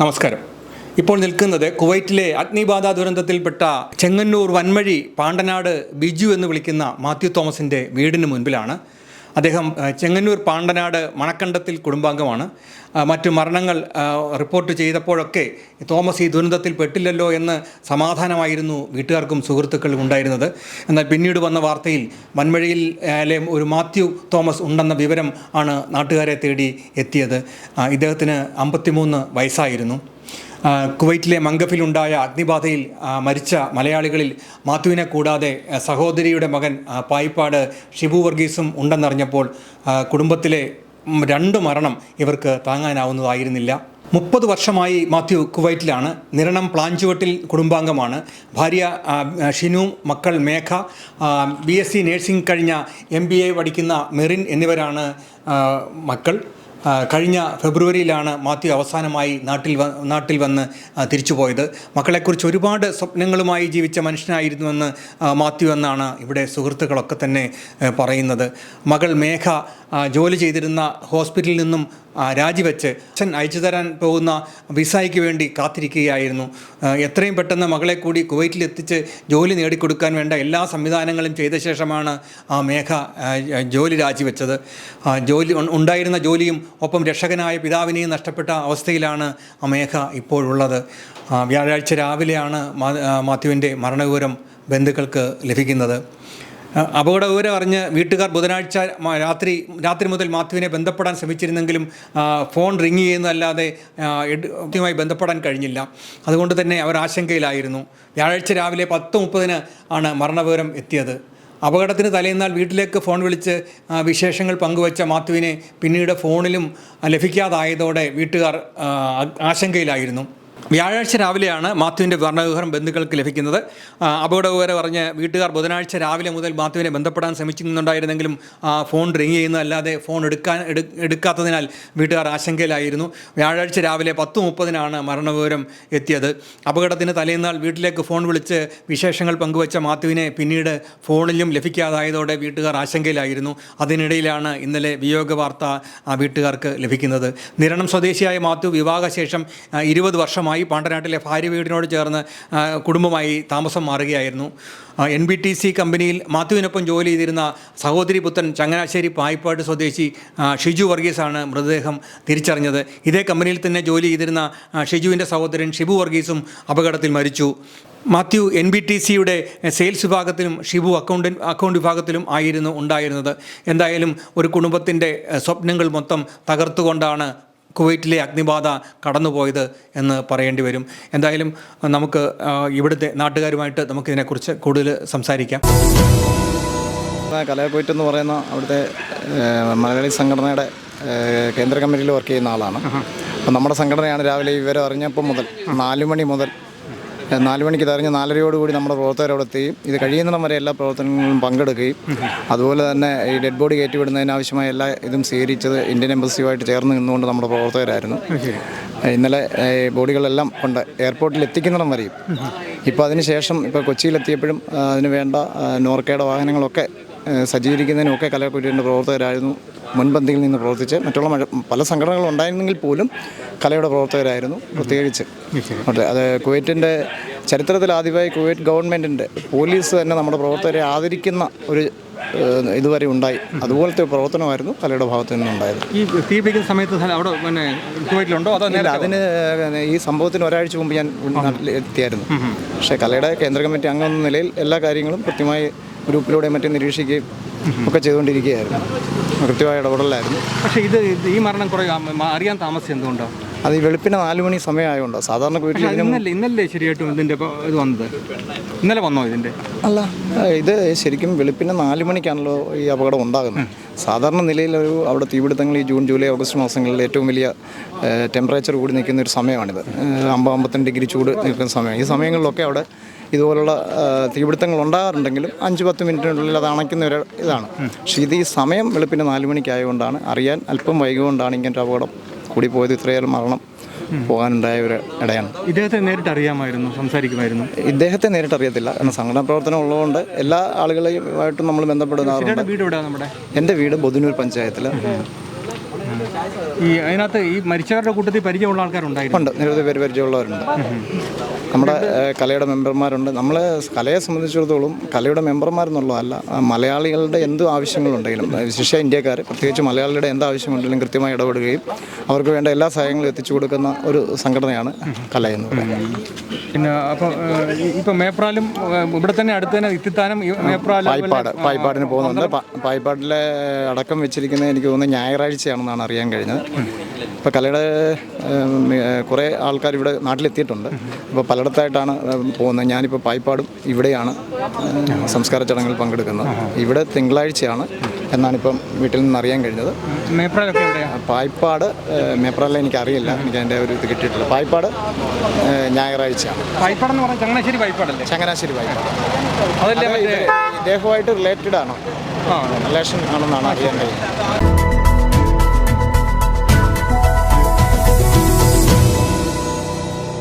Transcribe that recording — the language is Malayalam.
നമസ്കാരം. ഇപ്പോൾ നിൽക്കുന്നത് കുവൈറ്റിലെ അഗ്നിബാധ ദുരന്തത്തിൽപ്പെട്ട ചെങ്ങന്നൂർ വൻമഴി പാണ്ടനാട് ബിജു എന്ന് വിളിക്കുന്ന മാത്യു തോമസിൻ്റെ വീടിന് മുൻപിലാണ്. അദ്ദേഹം ചെങ്ങന്നൂർ പാണ്ടനാട് മണക്കണ്ടത്തിൽ കുടുംബാംഗമാണ്. മറ്റു മരണങ്ങൾ റിപ്പോർട്ട് ചെയ്തപ്പോഴൊക്കെ തോമസ് ഈ ദുരന്തത്തിൽ പെട്ടില്ലല്ലോ എന്ന് സമാധാനമായിരുന്നു വീട്ടുകാർക്കും സുഹൃത്തുക്കളും ഉണ്ടായിരുന്നത്. എന്നാൽ പിന്നീട് വന്ന വാർത്തയിൽ വൻമഴയിലെ ഒരു മാത്യു തോമസ് ഉണ്ടെന്ന വിവരം ആണ് നാട്ടുകാരെ തേടി എത്തിയത്. ഇദ്ദേഹത്തിന് 53 വയസ്സായിരുന്നു. കുവൈറ്റിലെ മംഗഫിലുണ്ടായ അഗ്നിബാധയിൽ മരിച്ച മലയാളികളിൽ മാത്യുവിനെ കൂടാതെ സഹോദരിയുടെ മകൻ പായിപ്പാട് ഷിബു വർഗീസും ഉണ്ടെന്നറിഞ്ഞപ്പോൾ കുടുംബത്തിലെ 2 മരണം ഇവർക്ക് താങ്ങാനാവുന്നതായിരുന്നില്ല. 30 വർഷമായി മാത്യു കുവൈറ്റിലാണ്. നിരണം പ്ലാഞ്ചുവട്ടിൽ കുടുംബാംഗമാണ്. ഭാര്യ ഷിനു, മക്കൾ മേഘ, BSc നേഴ്സിംഗ് കഴിഞ്ഞ MBA പഠിക്കുന്ന മെറിൻ എന്നിവരാണ് മക്കൾ. കഴിഞ്ഞ ഫെബ്രുവരിയിലാണ് മാത്യു അവസാനമായി നാട്ടിൽ വന്ന് തിരിച്ചുപോയത്. മക്കളെക്കുറിച്ച് ഒരുപാട് സ്വപ്നങ്ങളുമായി ജീവിച്ച മനുഷ്യനായിരുന്നുവെന്ന് മാത്യു എന്നാണ് ഇവിടെ സുഹൃത്തുക്കളൊക്കെ തന്നെ പറയുന്നത്. മകൾ മേഘ ജോലി ചെയ്തിരുന്ന ഹോസ്പിറ്റലിൽ നിന്നും രാജിവെച്ച് അച്ഛൻ അയച്ചു തരാൻ പോകുന്ന വിസയ്ക്ക് വേണ്ടി കാത്തിരിക്കുകയായിരുന്നു. എത്രയും പെട്ടെന്ന് മകളെ കൂടി കുവൈറ്റിലെത്തിച്ച് ജോലി നേടിക്കൊടുക്കാൻ വേണ്ട എല്ലാ സംവിധാനങ്ങളും ചെയ്ത ശേഷമാണ് മേഘ ജോലി രാജിവെച്ചത്. ഉണ്ടായിരുന്ന ജോലിയും ഒപ്പം രക്ഷകനായ പിതാവിനെയും നഷ്ടപ്പെട്ട അവസ്ഥയിലാണ് മേഘ ഇപ്പോഴുള്ളത്. വ്യാഴാഴ്ച രാവിലെയാണ് മാത്യുവിൻ്റെ മരണവിവരം ബന്ധുക്കൾക്ക് ലഭിക്കുന്നത്. അപകട വിവരം അറിഞ്ഞ് വീട്ടുകാർ ബുധനാഴ്ച രാത്രി മുതൽ മാത്യുവിനെ ബന്ധപ്പെടാൻ ശ്രമിച്ചിരുന്നെങ്കിലും ഫോൺ റിങ് ചെയ്യുന്നതല്ലാതെ മാത്യുവുമായി ബന്ധപ്പെടാൻ കഴിഞ്ഞില്ല. അതുകൊണ്ട് തന്നെ അവർ ആശങ്കയിലായിരുന്നു. വ്യാഴാഴ്ച രാവിലെ 10:30 ആണ് മരണവിവരം എത്തിയത്. അപകടത്തിന് തലേന്നാൾ വീട്ടിലേക്ക് ഫോൺ വിളിച്ച് വിശേഷങ്ങൾ പങ്കുവച്ച മാത്യുവിനെ പിന്നീട് ഫോണിലും ലഭിക്കാതായതോടെ വീട്ടുകാർ ആശങ്കയിലായിരുന്നു. വ്യാഴാഴ്ച രാവിലെയാണ് മാത്യുവിൻ്റെ മരണവിവരം ബന്ധുക്കൾക്ക് ലഭിക്കുന്നത്. അപകട വിവരം അറിഞ്ഞ് വീട്ടുകാർ ബുധനാഴ്ച രാവിലെ മുതൽ മാത്യുവിനെ ബന്ധപ്പെടാൻ ശ്രമിക്കുന്നുണ്ടായിരുന്നെങ്കിലും ഫോൺ റിങ് ചെയ്യുന്നതല്ലാതെ ഫോൺ എടുക്കാത്തതിനാൽ വീട്ടുകാർ ആശങ്കയിലായിരുന്നു. വ്യാഴാഴ്ച രാവിലെ 10:30 മരണവിവരം എത്തിയത്. അപകടത്തിന് തലേന്നാൾ വീട്ടിലേക്ക് ഫോൺ വിളിച്ച് വിശേഷങ്ങൾ പങ്കുവച്ച മാത്യുവിനെ പിന്നീട് ഫോണിലും ലഭിക്കാതായതോടെ വീട്ടുകാർ ആശങ്കയിലായിരുന്നു. അതിനിടയിലാണ് ഇന്നലെ വിയോഗ വാർത്ത വീട്ടുകാർക്ക് ലഭിക്കുന്നത്. നിരണം സ്വദേശിയായ മാത്യു വിവാഹശേഷം 20 വർഷമായി പാണ്ടനാട്ടിലെ ഭാര്യ വീടിനോട് ചേർന്ന് കുടുംബമായി താമസം മാറുകയായിരുന്നു. NBTC കമ്പനിയിൽ മാത്യുവിനൊപ്പം ജോലി ചെയ്തിരുന്ന സഹോദരി പുത്രൻ ചങ്ങനാശ്ശേരി പായിപ്പാട് സ്വദേശി ഷിജു വർഗീസാണ് മൃതദേഹം തിരിച്ചറിഞ്ഞത്. ഇതേ കമ്പനിയിൽ തന്നെ ജോലി ചെയ്തിരുന്ന ഷിജുവിൻ്റെ സഹോദരൻ ഷിബു വർഗീസും അപകടത്തിൽ മരിച്ചു. മാത്യു NBTCയുടെ സെയിൽസ് വിഭാഗത്തിലും ഷിബു അക്കൗണ്ട് വിഭാഗത്തിലും ആയിരുന്നു ഉണ്ടായിരുന്നത്. എന്തായാലും ഒരു കുടുംബത്തിൻ്റെ സ്വപ്നങ്ങൾ മൊത്തം തകർത്തുകൊണ്ടാണ് കുവൈറ്റിലെ അഗ്നിബാധ കടന്നുപോയത് എന്ന് പറയേണ്ടി വരും. എന്തായാലും നമുക്ക് ഇവിടുത്തെ നാട്ടുകാരുമായിട്ട് നമുക്കിതിനെക്കുറിച്ച് കൂടുതൽ സംസാരിക്കാം. കലയക്കുവൈറ്റ് എന്ന് പറയുന്ന അവിടുത്തെ മലയാളി സംഘടനയുടെ കേന്ദ്ര കമ്മിറ്റിയിൽ വർക്ക് ചെയ്യുന്ന ആളാണ്. അപ്പോൾ നമ്മുടെ സംഘടനയാണ് രാവിലെ വിവരം അറിഞ്ഞപ്പോൾ മുതൽ 4 മണി മുതൽ 4 മണിക്ക് തെരഞ്ഞ് 4:30 നമ്മുടെ പ്രവർത്തകരോട് എത്തുകയും ഇത് കഴിയുന്നിടം വരെ എല്ലാ പ്രവർത്തനങ്ങളിലും പങ്കെടുക്കുകയും അതുപോലെ തന്നെ ഈ ഡെഡ് ബോഡി കയറ്റിവിടുന്നതിനാവശ്യമായ എല്ലാ ഇതും സ്വീകരിച്ചത് ഇന്ത്യൻ എംബസിയുമായിട്ട് ചേർന്ന് നിന്നുകൊണ്ട് നമ്മുടെ പ്രവർത്തകരായിരുന്നു. ഇന്നലെ ബോഡികളെല്ലാം കൊണ്ട് എയർപോർട്ടിൽ എത്തിക്കുന്നിടം വരെയും ഇപ്പോൾ അതിനുശേഷം ഇപ്പോൾ കൊച്ചിയിലെത്തിയപ്പോഴും അതിന് വേണ്ട നോർക്കയുടെ വാഹനങ്ങളൊക്കെ സജ്ജീകരിക്കുന്നതിനുമൊക്കെ കലയക്കുവൈറ്റിൻ്റെ പ്രവർത്തകരായിരുന്നു മുൻപന്തിയിൽ നിന്ന് പ്രവർത്തിച്ച്. മറ്റുള്ള പല സംഘടനകളും ഉണ്ടായിരുന്നെങ്കിൽ പോലും കലയുടെ പ്രവർത്തകരായിരുന്നു പ്രത്യേകിച്ച്. അത് കുവൈറ്റിൻ്റെ ചരിത്രത്തിൽ ആദ്യമായി കുവൈറ്റ് ഗവൺമെൻറ്റിൻ്റെ പോലീസ് തന്നെ നമ്മുടെ പ്രവർത്തകരെ ആദരിക്കുന്ന ഒരു ഇതുവരെ ഉണ്ടായി. അതുപോലത്തെ പ്രവർത്തനമായിരുന്നു കലയുടെ ഭാഗത്തു നിന്നുണ്ടായത്. ഈ തീ പിടിക്കുന്ന സമയത്ത് അവിടെ കുവൈറ്റിലുണ്ടോ അതോ? അതിന് ഈ സംഭവത്തിന് ഒരാഴ്ച മുമ്പ് ഞാൻ എത്തിയായിരുന്നു. പക്ഷേ കലയുടെ കേന്ദ്ര കമ്മിറ്റി അംഗം എന്ന നിലയിൽ എല്ലാ കാര്യങ്ങളും കൃത്യമായി ഗ്രൂപ്പിലൂടെ മറ്റും നിരീക്ഷിക്കുകയും ഒക്കെ ചെയ്തുകൊണ്ടിരിക്കുകയായിരുന്നു. കൃത്യമായ ഇടപെടലായിരുന്നു. പക്ഷേ ഈ മരണം കുറേ അറിയാൻ താമസം എന്തുകൊണ്ടാണ്? അത് ഈ വെളുപ്പിന് 4 മണി സമയമായതുകൊണ്ട് സാധാരണ വീട്ടിൽ ഇന്നല്ലേ ശരിയായിട്ടും ഇതിൻ്റെ ഇത് വന്നത്? ഇന്നലെ വന്നോ ഇതിൻ്റെ? അല്ല, ഇത് ശരിക്കും വെളുപ്പിന് 4 മണിക്കാണല്ലോ ഈ അപകടം ഉണ്ടാകുന്നത്. സാധാരണ നിലയിൽ അവിടെ തീപിടുത്തങ്ങൾ ഈ ജൂൺ, ജൂലൈ, ഓഗസ്റ്റ് മാസങ്ങളിൽ ഏറ്റവും വലിയ ടെമ്പറേച്ചർ കൂടി നിൽക്കുന്ന ഒരു സമയമാണിത്. 50-52 ഡിഗ്രി ചൂട് നിൽക്കുന്ന സമയം. ഈ സമയങ്ങളിലൊക്കെ അവിടെ ഇതുപോലുള്ള തീപിടുത്തങ്ങൾ ഉണ്ടാകാറുണ്ടെങ്കിലും 5-10 മിനിറ്റിനുള്ളിൽ അത് അണയ്ക്കുന്ന ഒരു ഇതാണ്. പക്ഷേ ഇത് ഈ സമയം വെളുപ്പിന് 4 മണിക്കായതുകൊണ്ടാണ് അറിയാൻ അല്പം വൈകുകൊണ്ടാണ് ഇങ്ങനൊരു അപകടം കൂടിപ്പോയത്. ഇത്രയേറെ മരണം പോകാനുണ്ടായ ഒരു ഇടയാണ്. ഇദ്ദേഹത്തെ നേരിട്ട് അറിയാമായിരുന്നു, സംസാരിക്കുമായിരുന്നു? ഇദ്ദേഹത്തെ നേരിട്ട് അറിയത്തില്ല. കാരണം സംഘടനാ പ്രവർത്തനം ഉള്ളതുകൊണ്ട് എല്ലാ ആളുകളെയുമായിട്ടും നമ്മൾ ബന്ധപ്പെടുന്നവരുണ്ട്. വീട് എവിടെ? നമ്മുടെ എൻ്റെ വീട് ബൊതുനൂർ പഞ്ചായത്തിൽ. ഈ അതിനകത്ത് ഈ മരിച്ചവരുടെ കൂട്ടത്തിൽ പരിചയമുള്ള ആൾക്കാരുണ്ടായിരുന്നു. ഉണ്ട്, നിരവധി പേര് പരിചയമുള്ളവരുണ്ട്. നമ്മുടെ കലയുടെ മെമ്പർമാരുണ്ട്. നമ്മൾ കലയെ സംബന്ധിച്ചിടത്തോളം കലയുടെ മെമ്പർമാരെന്നുള്ളതല്ല, മലയാളികളുടെ എന്ത് ആവശ്യങ്ങളുണ്ടെങ്കിലും, വിശേഷ ഇന്ത്യക്കാർ പ്രത്യേകിച്ച് മലയാളികളുടെ എന്ത് ആവശ്യമുണ്ടെങ്കിലും കൃത്യമായി ഇടപെടുകയും അവർക്ക് വേണ്ട എല്ലാ സഹായങ്ങളും എത്തിച്ചു കൊടുക്കുന്ന ഒരു സംഘടനയാണ് കല എന്ന് പറയുന്നത്. പിന്നെ അപ്പോൾ ഇപ്പം മേപ്രാലും ഇവിടെ തന്നെ അടുത്ത് തന്നെ ഇത്തിത്താനം പായിപ്പാടിന് പോകുന്നുണ്ട്. പായിപ്പാടിലെ അടക്കം വെച്ചിരിക്കുന്നത് എനിക്ക് തോന്നുന്നത് ഞായറാഴ്ചയാണെന്നാണ് അറിയാൻ കഴിഞ്ഞത്. ഇപ്പോൾ കലയുടെ കുറേ ആൾക്കാർ ഇവിടെ നാട്ടിലെത്തിയിട്ടുണ്ട്. ഇപ്പോൾ പലയിടത്തായിട്ടാണ് പോകുന്നത്. ഞാനിപ്പോൾ പായിപ്പാടും ഇവിടെയാണ് സംസ്കാര ചടങ്ങിൽ പങ്കെടുക്കുന്നത്. ഇവിടെ തിങ്കളാഴ്ചയാണ് എന്നാണിപ്പം വീട്ടിൽ നിന്ന് അറിയാൻ കഴിഞ്ഞത്. പായിപ്പാട് മേപ്രാലിൽ എനിക്കറിയില്ല, എനിക്ക് അതിൻ്റെ ഒരു ഇത് കിട്ടിയിട്ടില്ല. പായിപ്പാട് ഞായറാഴ്ചയാണ്. പായിപ്പാടെന്ന് പറഞ്ഞാൽ ചങ്ങനാശ്ശേരി പായിപ്പാടല്ലേ? ചങ്ങനാശ്ശേരി പായിപ്പാട് അതല്ലേ ഇദ്ദേഹവുമായിട്ട് റിലേറ്റഡ് ആണോ, റിലേഷൻ ആണെന്നാണ് അറിയാൻ കഴിയുന്നത്.